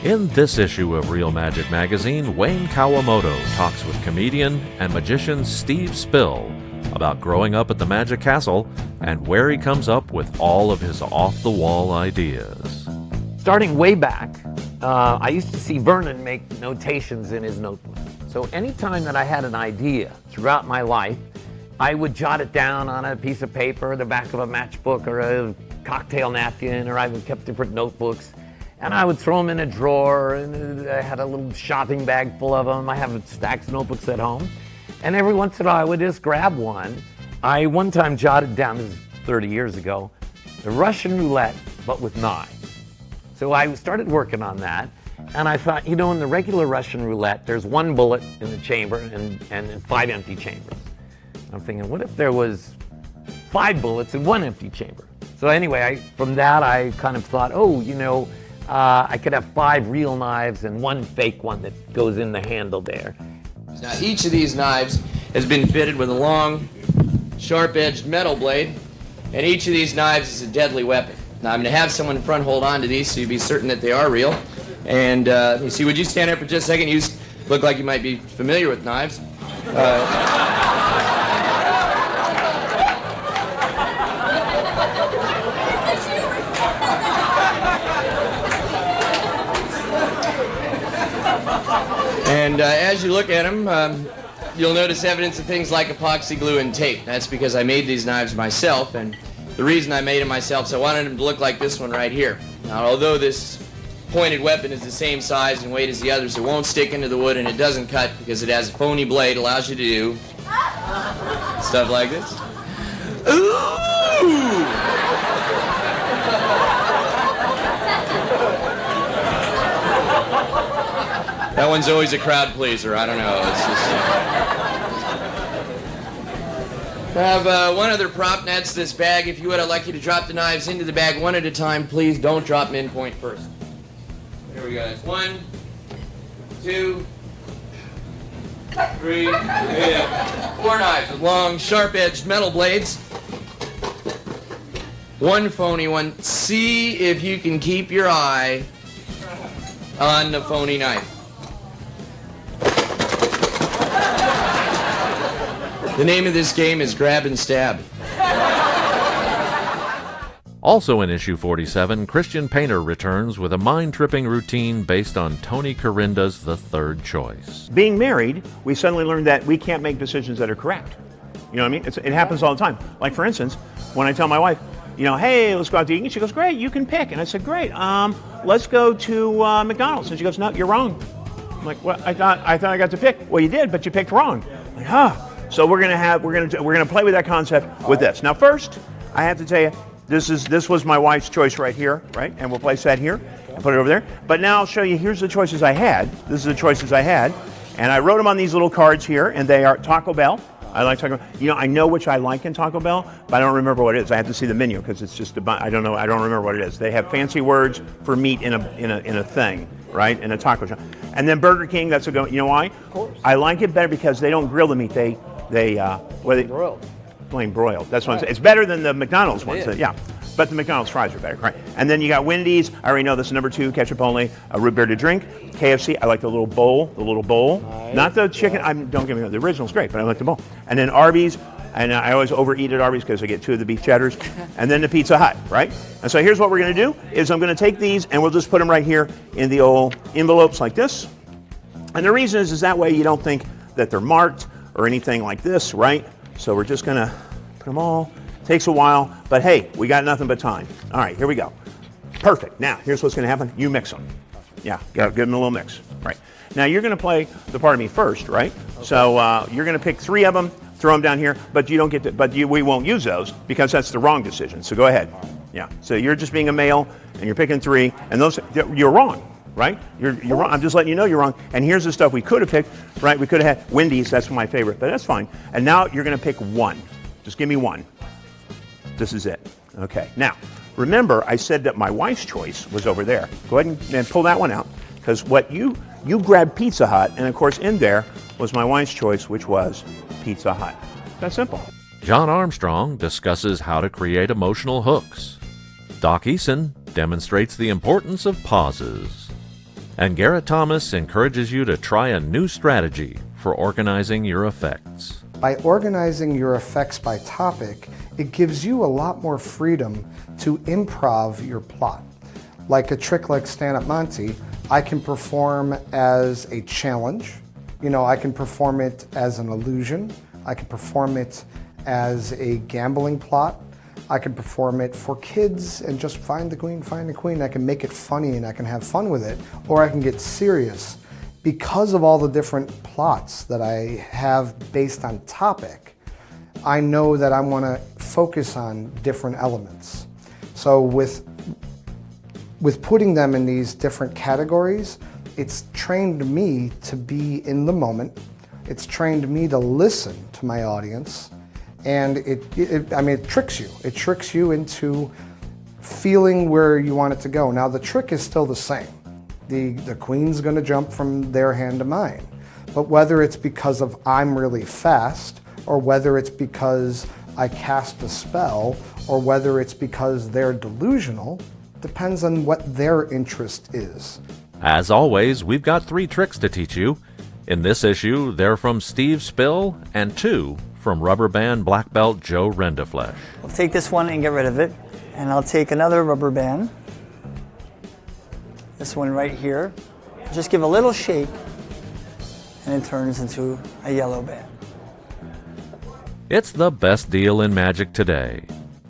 In this issue of Real Magic Magazine, Wayne Kawamoto talks with comedian and magician Steve Spill about growing up at the Magic Castle and where he comes up with all of his off-the-wall ideas. Starting way back, I used to see Vernon make notations in his notebook. So anytime that I had an idea throughout my life, I would jot it down on a piece of paper, the back of a matchbook or a cocktail napkin, or I would keep different notebooks. And I would throw them in a drawer, and I had a little shopping bag full of them. I have stacks of notebooks at home. And every once in a while, I would just grab one. I one time jotted down, this is 30 years ago, the Russian roulette, but with knives. So I started working on that, and I thought, in the regular Russian roulette, there's one bullet in the chamber and 5 empty chambers. I'm thinking, what if there was 5 bullets in 1 empty chamber? So anyway, from that, I kind of thought, I could have 5 real knives and 1 fake one that goes in the handle there. Now, each of these knives has been fitted with a long, sharp-edged metal blade, and each of these knives is a deadly weapon. Now, I'm going to have someone in front hold on to these so you be certain that they are real. And you see, would you stand up for just a second? You look like you might be familiar with knives. And as you look at them, you'll notice evidence of things like epoxy glue and tape. That's because I made these knives myself, and the reason I made them myself is I wanted them to look like this one right here. Now, although this pointed weapon is the same size and weight as the others, it won't stick into the wood and it doesn't cut because it has a phony blade, allows you to do stuff like this. Ooh! That one's always a crowd pleaser. I don't know. It's just. I have one other prop, and that's this bag. If you would, I'd like you to drop the knives into the bag one at a time. Please don't drop them in point first. Here we go. That's 1, 2, 3, 4 knives with long, sharp-edged metal blades. 1 phony one. See if you can keep your eye on the phony knife. The name of this game is Grab and Stab. Also in issue 47, Christian Painter returns with a mind-tripping routine based on Tony Corinda's The Third Choice. Being married, we suddenly learned that we can't make decisions that are correct. You know what I mean? It happens all the time. Like, for instance, when I tell my wife, hey, let's go out to eat, and she goes, great, you can pick. And I said, great, let's go to McDonald's. And she goes, no, you're wrong. I'm like, what? I thought I got to pick. Well, you did, but you picked wrong. I'm like, So we're gonna play with that concept with this. Now, first, I have to tell you, this was my wife's choice right here, right? And we'll place that here and put it over there. But now I'll show you. Here's the choices I had. This is the choices I had, and I wrote them on these little cards here, and they are Taco Bell. I like Taco Bell. I know which I like in Taco Bell, but I don't remember what it is. I have to see the menu because it's just I don't know. I don't remember what it is. They have fancy words for meat in a thing, right? In a taco shop. And then Burger King. That's a go. You know why? Of course. I like it better because they don't grill the meat. They Broiled. Plain broiled. That's what I'm saying. It's better than the McDonald's ones. Yeah. But the McDonald's fries are better, right? And then you got Wendy's. I already know this is number 2, ketchup only, a root beer to drink. KFC, I like the little bowl. Nice. Not the chicken. Don't get me wrong, the original's great, but I like the bowl. And then Arby's, and I always overeat at Arby's because I get 2 of the beef cheddars. And then the Pizza Hut, right? And so here's what we're going to do, is I'm going to take these and we'll just put them right here in the old envelopes like this. And the reason is that way you don't think that they're marked or anything like this, right? So we're just going to put them all. Takes a while, but hey, we got nothing but time. All right, here we go. Perfect. Now, here's what's going to happen. You mix them. Yeah, give them a little mix. Right. Now, you're going to play the part of me first, right? Okay. So you're going to pick 3 of them, throw them down here, but you don't get to, we won't use those because that's the wrong decision. So go ahead. Yeah. So you're just being a male, and you're picking 3, and those you're wrong. Right? You're wrong. I'm just letting you know you're wrong. And here's the stuff we could have picked, right? We could have had Wendy's, that's my favorite, but that's fine. And now you're going to pick 1. Just give me 1. This is it. Okay. Now, remember I said that my wife's choice was over there. Go ahead and pull that one out, because what you grabbed Pizza Hut, and of course in there was my wife's choice, which was Pizza Hut. That's simple. John Armstrong discusses how to create emotional hooks. Doc Eason demonstrates the importance of pauses. And Garrett Thomas encourages you to try a new strategy for organizing your effects. By organizing your effects by topic, it gives you a lot more freedom to improv your plot. Like a trick like Stand Up Monty, I can perform as a challenge. I can perform it as an illusion. I can perform it as a gambling plot. I can perform it for kids and just find the queen. I can make it funny and I can have fun with it, or I can get serious. Because of all the different plots that I have based on topic, I know that I want to focus on different elements. So with putting them in these different categories, it's trained me to be in the moment. It's trained me to listen to my audience. And it tricks you. It tricks you into feeling where you want it to go. Now the trick is still the same. The queen's gonna jump from their hand to mine. But whether it's because of I'm really fast, or whether it's because I cast a spell, or whether it's because they're delusional, depends on what their interest is. As always, we've got 3 tricks to teach you. In this issue, they're from Steve Spill and 2 from rubber band black belt Joe Rendaflesh. I'll take this one and get rid of it. And I'll take another rubber band. This one right here. Just give a little shake and it turns into a yellow band. It's the best deal in magic today.